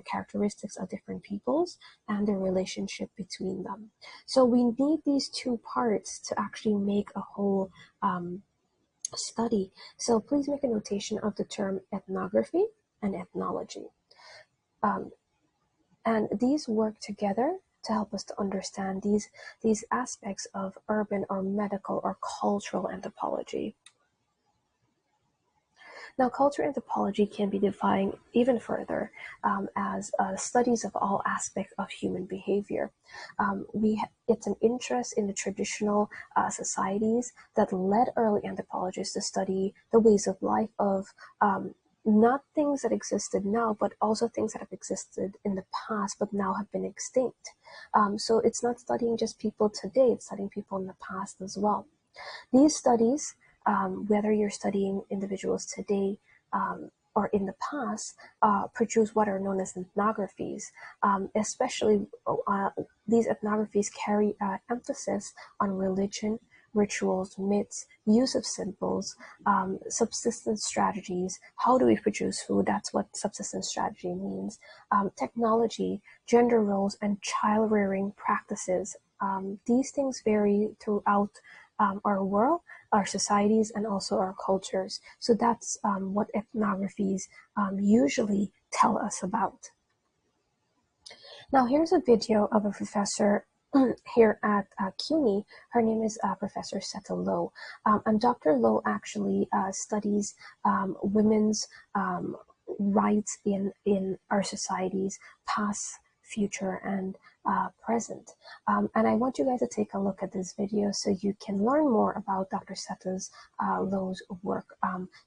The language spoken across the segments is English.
characteristics of different peoples and the relationship between them. So we need these two parts to actually make a whole study. So please make a notation of the term ethnography and ethnology. And these work together to help us to understand these aspects of urban or medical or cultural anthropology. Now, culture anthropology can be defined even further as studies of all aspects of human behavior. It's an interest in the traditional societies that led early anthropologists to study the ways of life of not things that existed now, but also things that have existed in the past, but now have been extinct. So it's not studying just people today, it's studying people in the past as well. These studies, whether you're studying individuals today or in the past, produce what are known as ethnographies. Especially these ethnographies carry emphasis on religion, rituals, myths, use of symbols, subsistence strategies. How do we produce food? That's what subsistence strategy means. Technology, gender roles, and child rearing practices. These things vary throughout our world, our societies, and also our cultures. So that's what ethnographies usually tell us about. Now here's a video of a professor here at CUNY. Her name is Professor Seta Lo. And Dr. Lo actually studies women's rights in our societies, past, future, and present. And I want you guys to take a look at this video so you can learn more about Dr. Seta's Lo's work.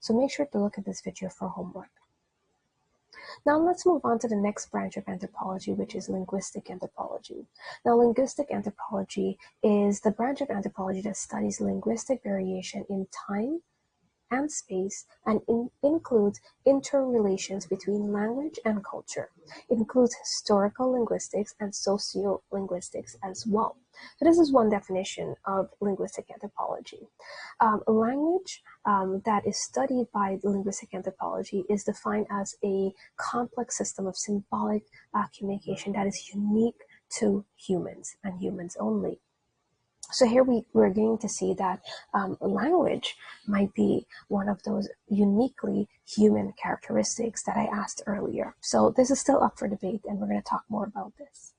So make sure to look at this video for homework. Now let's move on to the next branch of anthropology, which is linguistic anthropology. Now, linguistic anthropology is the branch of anthropology that studies linguistic variation in time and space, and includes interrelations between language and culture. It includes historical linguistics and sociolinguistics as well. So this is one definition of linguistic anthropology. Language that is studied by linguistic anthropology is defined as a complex system of symbolic communication that is unique to humans and humans only. So here we're going to see that language might be one of those uniquely human characteristics that I asked earlier. So this is still up for debate, and we're going to talk more about this.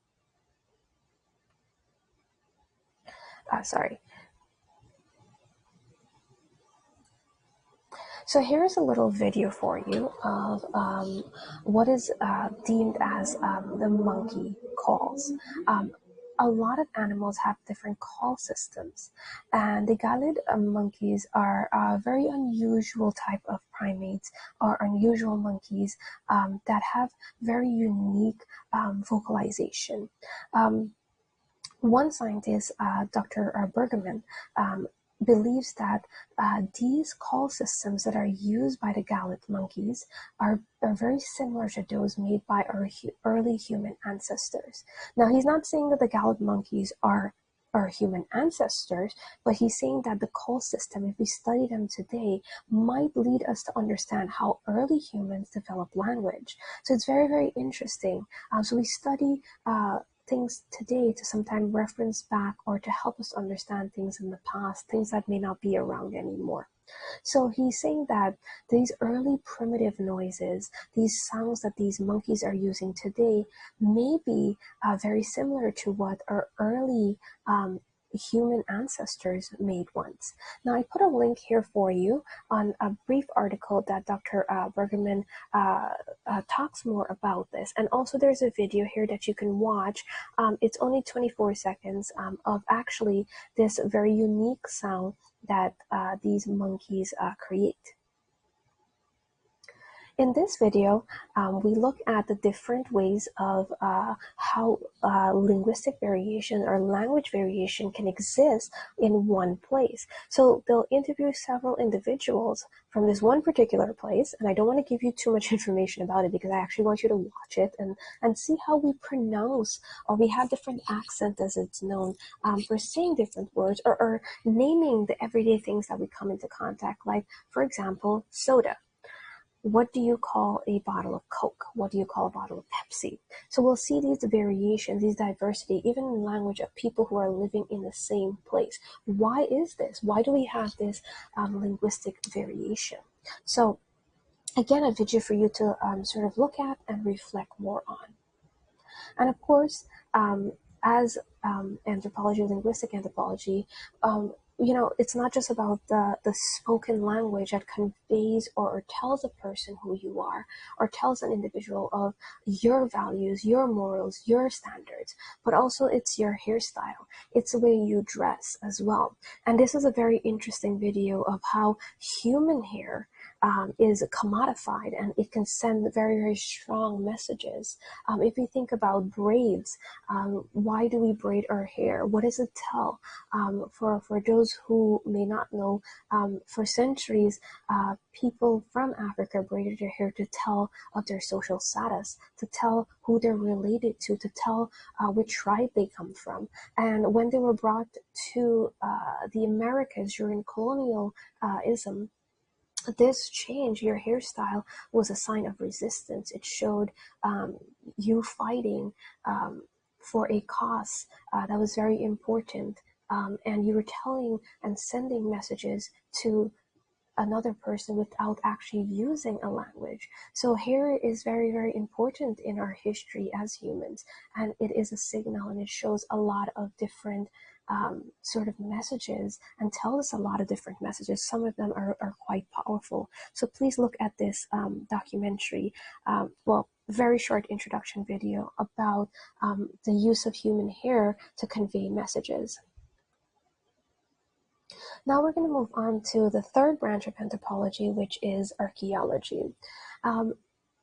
So here's a little video for you of what is deemed as the monkey calls. A lot of animals have different call systems, and the Galid monkeys are a very unusual type of primates or unusual monkeys that have very unique vocalization. One scientist, Dr. Bergman, believes that these call systems that are used by the Galid monkeys are very similar to those made by our early human ancestors. Now, he's not saying that the Galid monkeys are our human ancestors, but he's saying that the call system, if we study them today, might lead us to understand how early humans developed language. So it's very, very interesting. So we study things today to sometimes reference back or to help us understand things in the past, things that may not be around anymore. So he's saying that these early primitive noises, these sounds that these monkeys are using today, may be very similar to what our early human ancestors made once. Now, I put a link here for you on a brief article that Dr. Bergman talks more about this. And also there's a video here that you can watch. It's only 24 seconds of actually this very unique sound that these monkeys create. In this video, we look at the different ways of how linguistic variation or language variation can exist in one place. So they'll interview several individuals from this one particular place, and I don't want to give you too much information about it because I actually want you to watch it and see how we pronounce, or we have different accents as it's known for saying different words or naming the everyday things that we come into contact, like, for example, soda. what do you call a bottle of Coke? What do you call a bottle of Pepsi? So we'll see these variations, these diversity, even in language of people who are living in the same place. Why is this? Why do we have this linguistic variation? So again, a video for you to sort of look at and reflect more on. And of course, as anthropology, linguistic anthropology, it's not just about the spoken language that conveys or tells a person who you are, or tells an individual of your values, your morals, your standards, but also it's your hairstyle. It's the way you dress as well. And this is a very interesting video of how human hair is commodified, and it can send very, very strong messages. If you think about braids, why do we braid our hair? What does it tell? For those who may not know, for centuries, people from Africa braided their hair to tell of their social status, to tell who they're related to tell which tribe they come from. And when they were brought to the Americas during colonialism, this change, your hairstyle, was a sign of resistance. It showed you fighting for a cause that was very important, and you were telling and sending messages to another person without actually using a language. So hair is very, very important in our history as humans, and it is a signal, and it shows a lot of different sort of messages and tells us a lot of different messages. Some of them are quite powerful. So please look at this documentary, very short introduction video about the use of human hair to convey messages. Now we're going to move on to the third branch of anthropology, which is archaeology.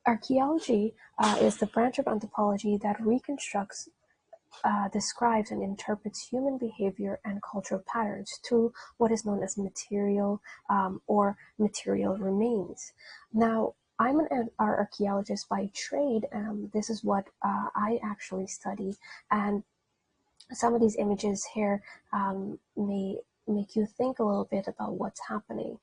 Archaeology is the branch of anthropology that reconstructs, describes, and interprets human behavior and cultural patterns through what is known as material or material remains. Now, I'm an archaeologist by trade, and this is what I actually study. And some of these images here may make you think a little bit about what's happening.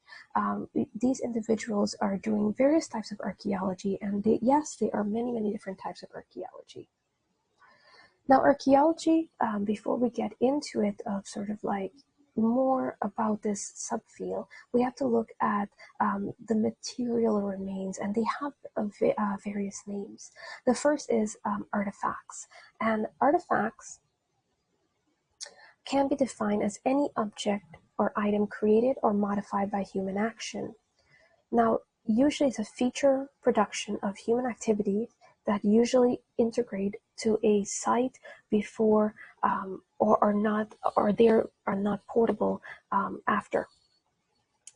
These individuals are doing various types of archaeology, and yes, there are many, many different types of archaeology. Now, archaeology, before we get into it, of sort of like more about this subfield, we have to look at the material remains, and they have various names. The first is artifacts, and artifacts can be defined as any object or item created or modified by human action. Now, usually it's a feature production of human activity that usually integrate to a site before they are not portable after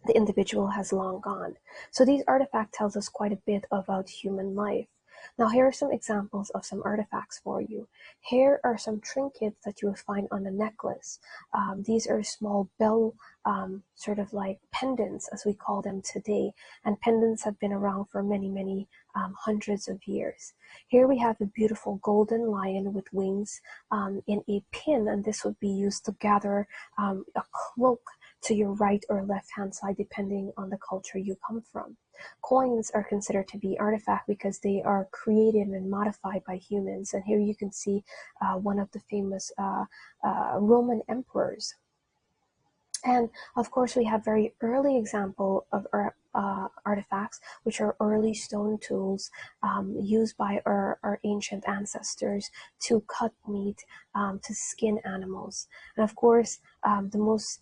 the individual has long gone. So these artifacts tells us quite a bit about human life. Now, here are some examples of some artifacts for you. Here are some trinkets that you will find on a necklace. These are small bell, sort of like pendants, as we call them today. And pendants have been around for many, many hundreds of years. Here we have a beautiful golden lion with wings in a pin, and this would be used to gather a cloak to your right or left hand side, depending on the culture you come from. Coins are considered to be artifact because they are created and modified by humans. And here you can see one of the famous Roman emperors. And of course, we have very early example of artifacts, which are early stone tools used by our ancient ancestors to cut meat, to skin animals. And of course, the most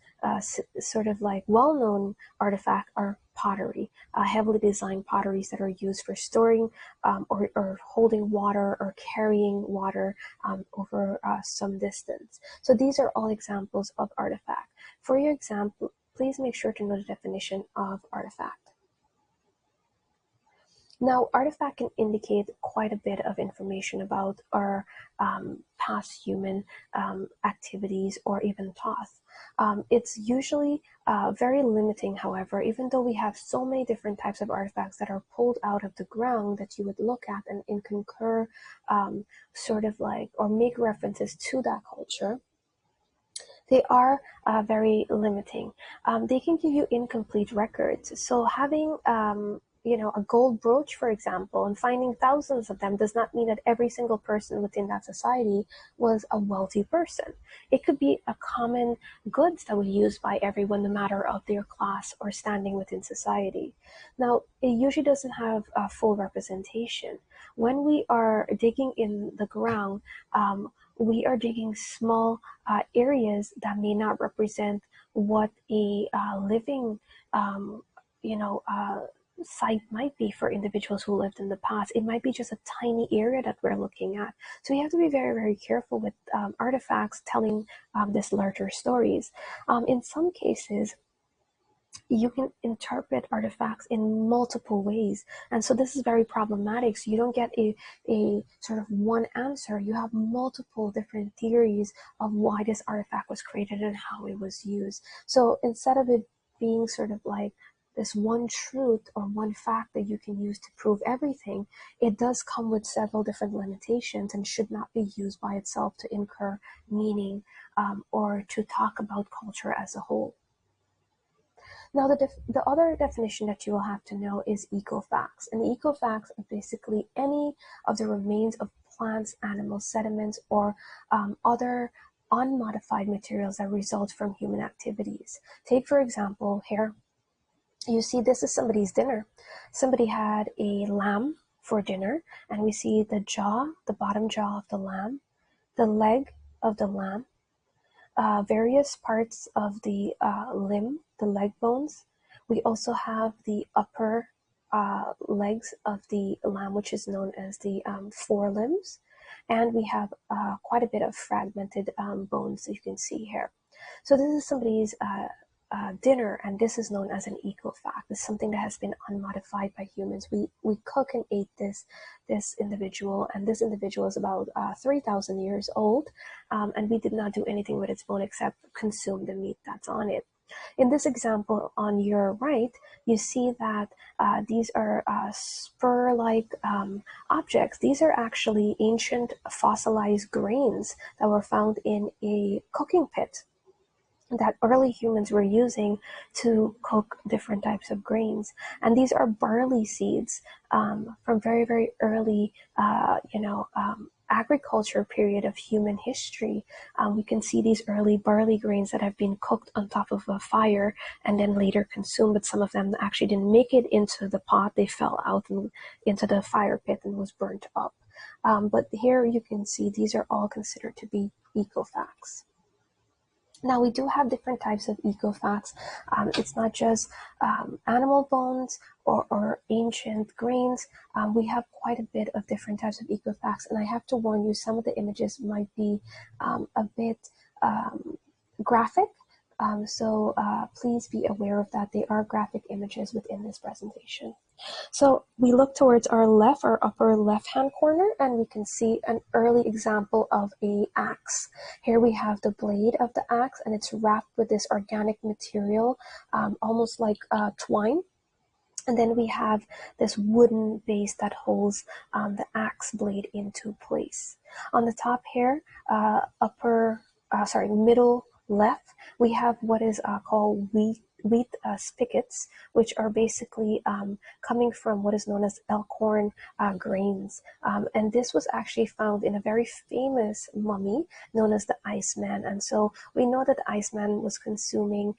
sort of like well-known artifact are pottery, heavily designed potteries that are used for storing or holding water or carrying water over some distance. So these are all examples of artifact. For your example, please make sure to know the definition of artifact. Now, artifact can indicate quite a bit of information about our past human activities or even thoughts. It's usually very limiting, however, even though we have so many different types of artifacts that are pulled out of the ground that you would look at and concur sort of like or make references to that culture. They are very limiting. They can give you incomplete records. So having a gold brooch, for example, and finding thousands of them does not mean that every single person within that society was a wealthy person. It could be a common goods that was used by everyone, no matter of their class or standing within society. Now, it usually doesn't have a full representation. When we are digging in the ground, we are digging small areas that may not represent what a living um, you know, site might be for individuals who lived in the past. It might be just a tiny area that we're looking at. So we have to be very, very careful with artifacts telling these larger stories. In some cases, you can interpret artifacts in multiple ways. And so this is very problematic. So you don't get a sort of one answer. You have multiple different theories of why this artifact was created and how it was used. So instead of it being sort of like this one truth or one fact that you can use to prove everything, it does come with several different limitations and should not be used by itself to incur meaning or to talk about culture as a whole. Now, the other definition that you will have to know is ecofacts. And ecofacts are basically any of the remains of plants, animals, sediments, or other unmodified materials that result from human activities. Take, for example, here, you see this is somebody's dinner. Somebody had a lamb for dinner, and we see the jaw, the bottom jaw of the lamb, the leg of the lamb, various parts of the limb, the leg bones. We also have the upper legs of the lamb, which is known as the forelimbs. And we have quite a bit of fragmented bones that you can see here. So this is somebody's dinner, and this is known as an ecofact. It's something that has been unmodified by humans. We cook and ate this individual, and this individual is about 3,000 years old, and we did not do anything with its bone except consume the meat that's on it. In this example on your right, you see that these are spur-like objects. These are actually ancient fossilized grains that were found in a cooking pit that early humans were using to cook different types of grains. And these are barley seeds from very, very early, agriculture period of human history. We can see these early barley grains that have been cooked on top of a fire and then later consumed, but some of them actually didn't make it into the pot. They fell out and into the fire pit and was burnt up. But here you can see these are all considered to be ecofacts. Now, we do have different types of ecofacts. It's not just animal bones or ancient grains. We have quite a bit of different types of ecofacts, and I have to warn you, some of the images might be a bit graphic. So please be aware of that. They are graphic images within this presentation. So we look towards our left, our upper left-hand corner, and we can see an early example of a axe. Here we have the blade of the axe, and it's wrapped with this organic material, almost like twine. And then we have this wooden base that holds the axe blade into place. On the top here, middle left, we have what is called wheat spigots, which are basically coming from what is known as elkhorn grains. And this was actually found in a very famous mummy known as the Iceman. And so we know that the Iceman was consuming,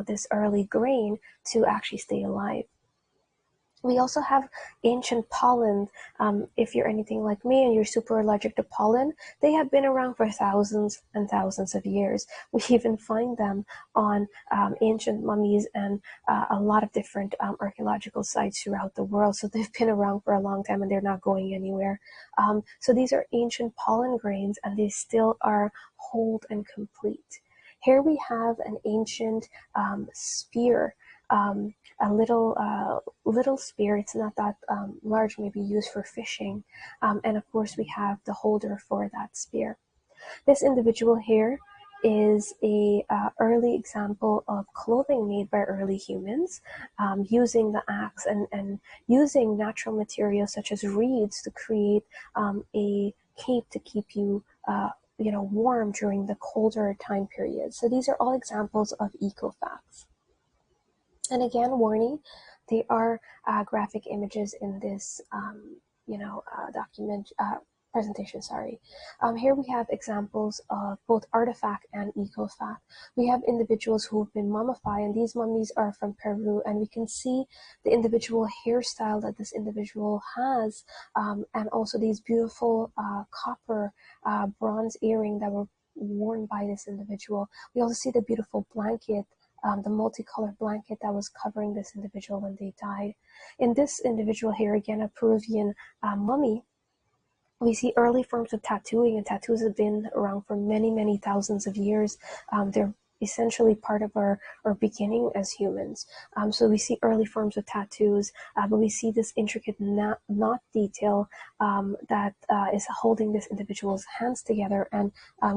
this early grain to actually stay alive. We also have ancient pollen. If you're anything like me and you're super allergic to pollen, they have been around for thousands and thousands of years. We even find them on ancient mummies and a lot of different archaeological sites throughout the world. So they've been around for a long time and they're not going anywhere. So these are ancient pollen grains, and they still are whole and complete. Here we have an ancient spear. A little spear. It's not that large, maybe used for fishing. And of course, we have the holder for that spear. This individual here is a early example of clothing made by early humans, using the axe and using natural materials such as reeds to create a cape to keep you warm during the colder time period. So these are all examples of ecofacts. And again, warning, They are graphic images in this, document presentation. Sorry. Here we have examples of both artifact and eco-fact. We have individuals who have been mummified, and these mummies are from Peru, and we can see the individual hairstyle that this individual has, and also these beautiful copper bronze earring that were worn by this individual. We also see the beautiful blanket, the multicolored blanket that was covering this individual when they died. In this individual here, again, a Peruvian mummy, we see early forms of tattooing, and tattoos have been around for many, many thousands of years. They're essentially part of our beginning as humans. So we see early forms of tattoos, but we see this intricate knot detail that is holding this individual's hands together and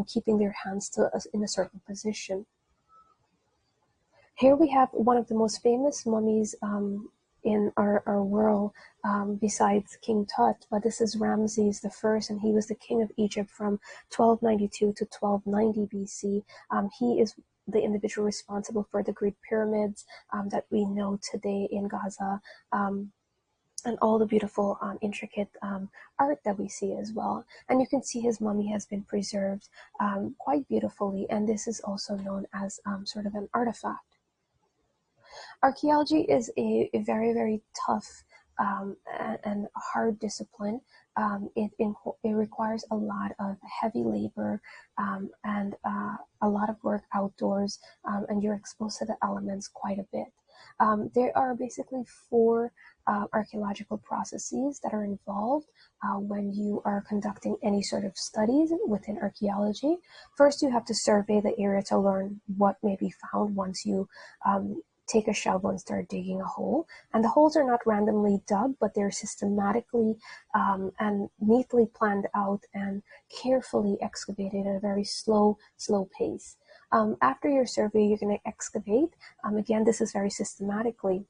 keeping their hands in a certain position. Here we have one of the most famous mummies in our world, besides King Tut, but this is Ramses the First, and he was the king of Egypt from 1292 to 1290 BC. He is the individual responsible for the Great Pyramids that we know today in Gaza, and all the beautiful, intricate art that we see as well. And you can see his mummy has been preserved quite beautifully, and this is also known as sort of an artifact. Archaeology is a very, very tough and hard discipline. It requires a lot of heavy labor and a lot of work outdoors, and you're exposed to the elements quite a bit. There are basically four archaeological processes that are involved when you are conducting any sort of studies within archaeology. First, you have to survey the area to learn what may be found once you take a shovel and start digging a hole. And the holes are not randomly dug, but they're systematically and neatly planned out and carefully excavated at a very slow pace. After your survey, you're going to excavate. Again, this is very systematically.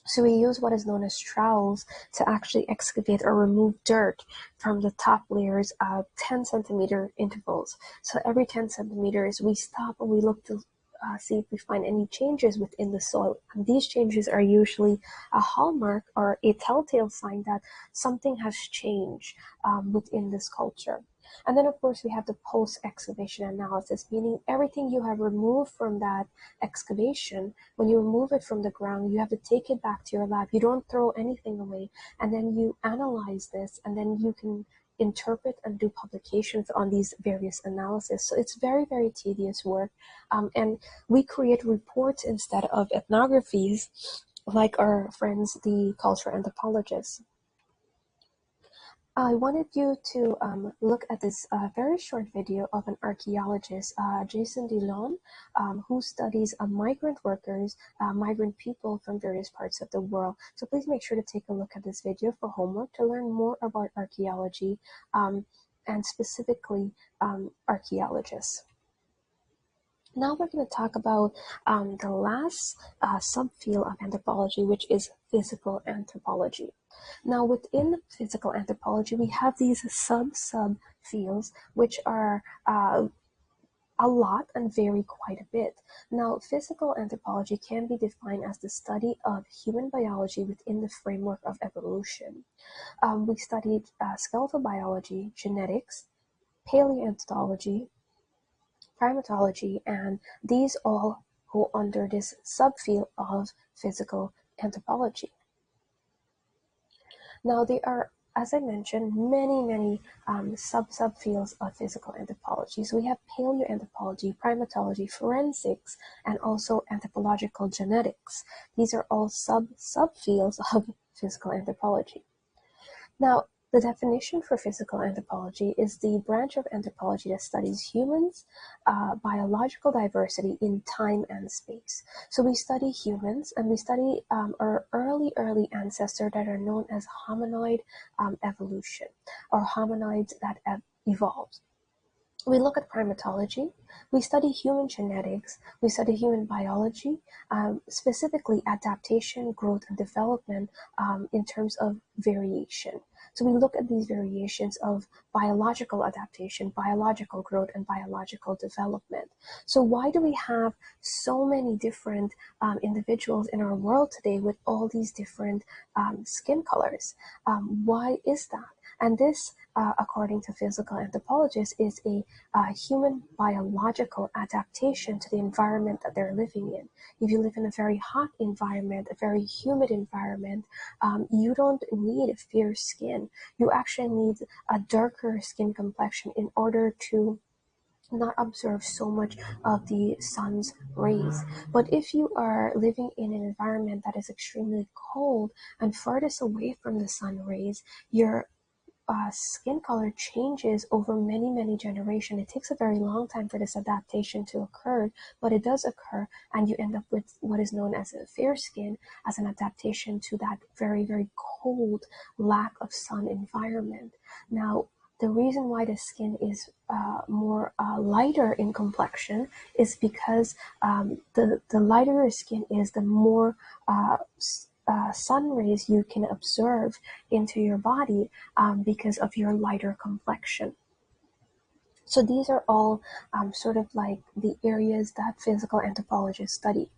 So we use what is known as trowels to actually excavate or remove dirt from the top layers at 10 centimeter intervals. So every 10 centimeters, we stop and we look to see if we find any changes within the soil. And these changes are usually a hallmark or a telltale sign that something has changed within this culture. And then, of course, we have the post-excavation analysis, meaning everything you have removed from that excavation, when you remove it from the ground, you have to take it back to your lab. You don't throw anything away. And then you analyze this, and then you can interpret and do publications on these various analyses. So it's very, very tedious work. And we create reports instead of ethnographies, like our friends, the cultural anthropologists. I wanted you to look at this very short video of an archaeologist, Jason DeLeon, who studies migrant workers, migrant people from various parts of the world. So please make sure to take a look at this video for homework to learn more about archaeology and specifically archaeologists. Now we're going to talk about the last subfield of anthropology, which is physical anthropology. Now, within physical anthropology, we have these sub-fields, which are a lot and vary quite a bit. Now, physical anthropology can be defined as the study of human biology within the framework of evolution. We studied skeletal biology, genetics, paleontology, primatology, and these all go under this subfield of physical anthropology. Now, there are, as I mentioned, many subfields of physical anthropology. So we have paleoanthropology, primatology, forensics, and also anthropological genetics. These are all subfields of physical anthropology. Now, the definition for physical anthropology is the branch of anthropology that studies humans' biological diversity in time and space. So we study humans, and we study our early ancestors that are known as hominoid evolution, or hominoids that have evolved. We look at primatology, we study human genetics, we study human biology, specifically adaptation, growth, and development in terms of variation. So we look at these variations of biological adaptation, biological growth, and biological development. So why do we have so many different individuals in our world today with all these different skin colors? Why is that? And this, according to physical anthropologists, is a human biological adaptation to the environment that they're living in. If you live in a very hot environment, a very humid environment, you don't need fair skin. You actually need a darker skin complexion in order to not absorb so much of the sun's rays. But if you are living in an environment that is extremely cold and farthest away from the sun rays, your skin color changes over many generations. It takes a very long time for this adaptation to occur, but it does occur, and you end up with what is known as a fair skin as an adaptation to that very cold, lack of sun environment. Now, the reason why the skin is more lighter in complexion is because the lighter your skin is, the more sun rays you can absorb into your body because of your lighter complexion. So these are all sort of like the areas that physical anthropologists study.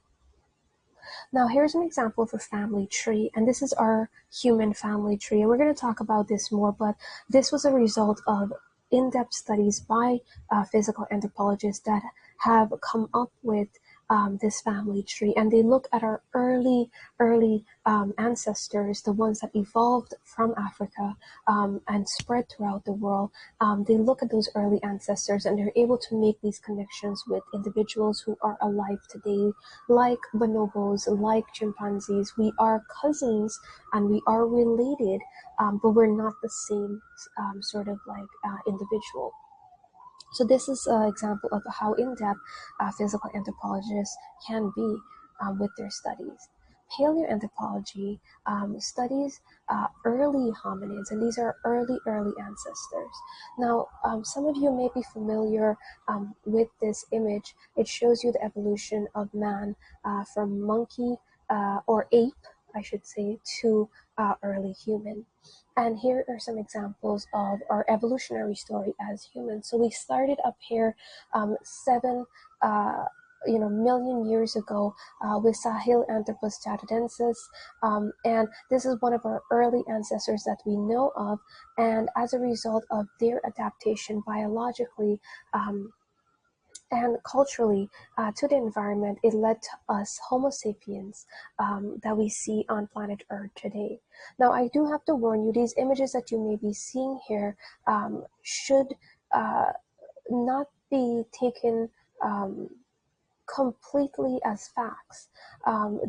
Now here's an example of a family tree, and this is our human family tree, and we're going to talk about this more, but this was a result of in-depth studies by physical anthropologists that have come up with this family tree, and they look at our early ancestors, the ones that evolved from Africa and spread throughout the world. They look at those early ancestors and they're able to make these connections with individuals who are alive today, like bonobos, like chimpanzees. We are cousins and we are related, but we're not the same sort of like individual. So this is an example of how in-depth physical anthropologists can be with their studies. Paleoanthropology studies early hominids, and these are early ancestors. Now, some of you may be familiar with this image. It shows you the evolution of man from monkey or ape, I should say, to early human. And here are some examples of our evolutionary story as humans. So we started up here 7 million years ago with Sahelanthropus jatadensis, and this is one of our early ancestors that we know of. And as a result of their adaptation biologically, and culturally to the environment, it led to us Homo sapiens that we see on planet Earth today. Now, I do have to warn you, these images that you may be seeing here should not be taken completely as facts.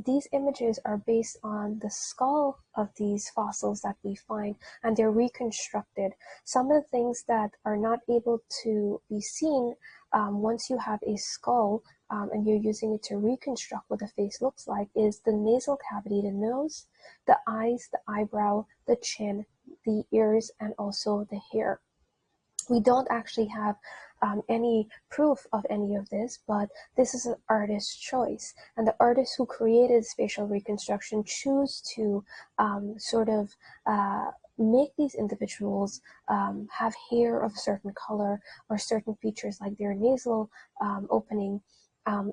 These images are based on the skull of these fossils that we find, and they're reconstructed. Some of the things that are not able to be seen once you have a skull and you're using it to reconstruct what the face looks like is the nasal cavity, the nose, the eyes, the eyebrow, the chin, the ears, and also the hair. We don't actually have any proof of any of this, but this is an artist's choice. And the artists who created facial reconstruction choose to sort of make these individuals have hair of a certain color or certain features like their nasal opening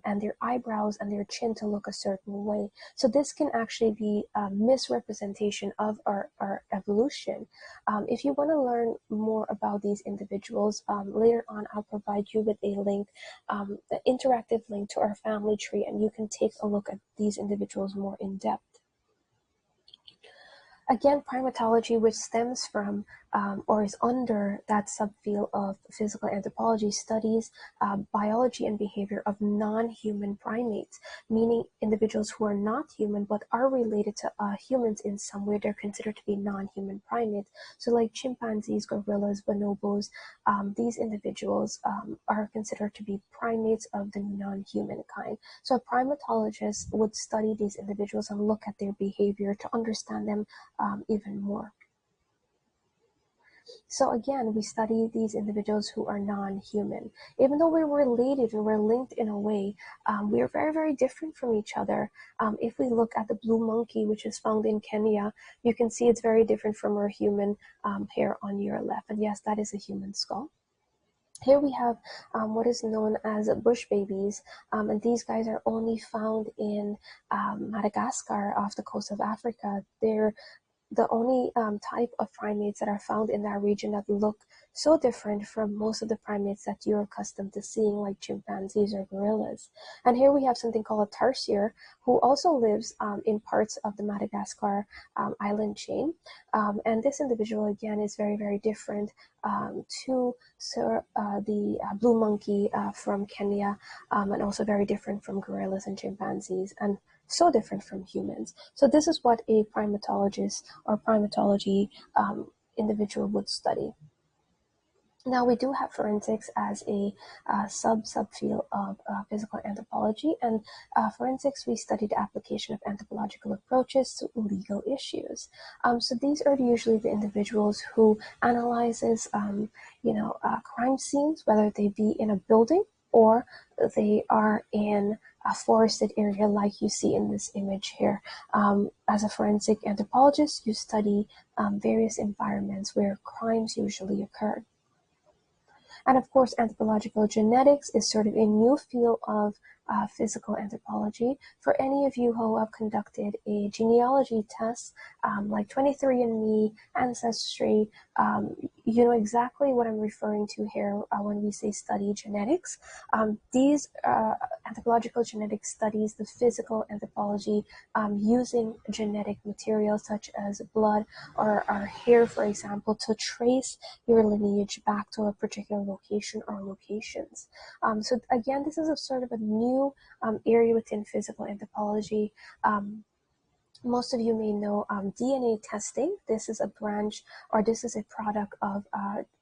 and their eyebrows and their chin to look a certain way. So this can actually be a misrepresentation of our evolution. If you want to learn more about these individuals, later on I'll provide you with a link, an interactive link to our family tree, and you can take a look at these individuals more in depth. Again, primatology, which stems from or is under that subfield of physical anthropology, studies biology and behavior of non-human primates, meaning individuals who are not human but are related to humans in some way. They're considered to be non-human primates. So like chimpanzees, gorillas, bonobos, these individuals are considered to be primates of the non-human kind. So a primatologist would study these individuals and look at their behavior to understand them even more. So again, we study these individuals who are non-human. Even though we're related and we're linked in a way, we are very, very different from each other. If we look at the blue monkey, which is found in Kenya, you can see it's very different from our human hair on your left. And yes, that is a human skull. Here we have what is known as bush babies, and these guys are only found in Madagascar off the coast of Africa. They're the only type of primates that are found in that region that look so different from most of the primates that you're accustomed to seeing, like chimpanzees or gorillas. And here we have something called a tarsier, who also lives in parts of the Madagascar island chain. And this individual, again, is very, very different to the blue monkey from Kenya, and also very different from gorillas and chimpanzees, and so different from humans. So this is what a primatologist or primatology individual would study. Now, we do have forensics as a subfield of physical anthropology, and forensics, we study the application of anthropological approaches to legal issues. So these are usually the individuals who analyzes, crime scenes, whether they be in a building or they are in a forested area like you see in this image here. As a forensic anthropologist, you study various environments where crimes usually occur. And of course, anthropological genetics is sort of a new field of physical anthropology. For any of you who have conducted a genealogy test, like 23andMe, Ancestry, you know exactly what I'm referring to here when we say study genetics. These anthropological genetics studies the physical anthropology using genetic materials such as blood or hair, for example, to trace your lineage back to a particular location or locations. So again, this is a sort of a new area within physical anthropology. Most of you may know DNA testing. This is a branch, or this is a product of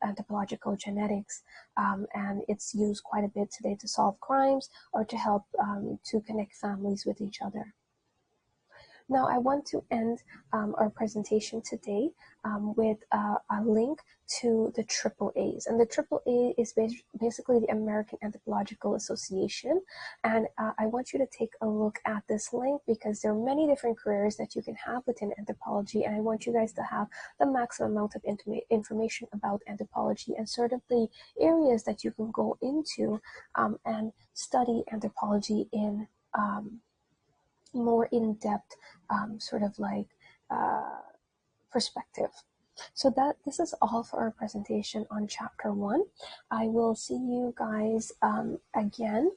anthropological genetics, and it's used quite a bit today to solve crimes or to help to connect families with each other. Now, I want to end our presentation today with a link to the AAAs. And the AAA is basically the American Anthropological Association. And I want you to take a look at this link because there are many different careers that you can have within anthropology. And I want you guys to have the maximum amount of information about anthropology and sort of the areas that you can go into and study anthropology in more in-depth sort of like perspective. So this is all for our presentation on chapter 1. I will see you guys again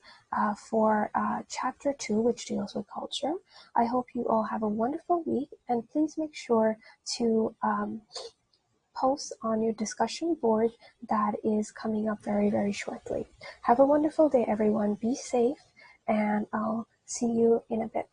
for chapter 2, which deals with culture. I hope you all have a wonderful week, and please make sure to post on your discussion board that is coming up very, very shortly. Have a wonderful day, everyone. Be safe, and I'll see you in a bit.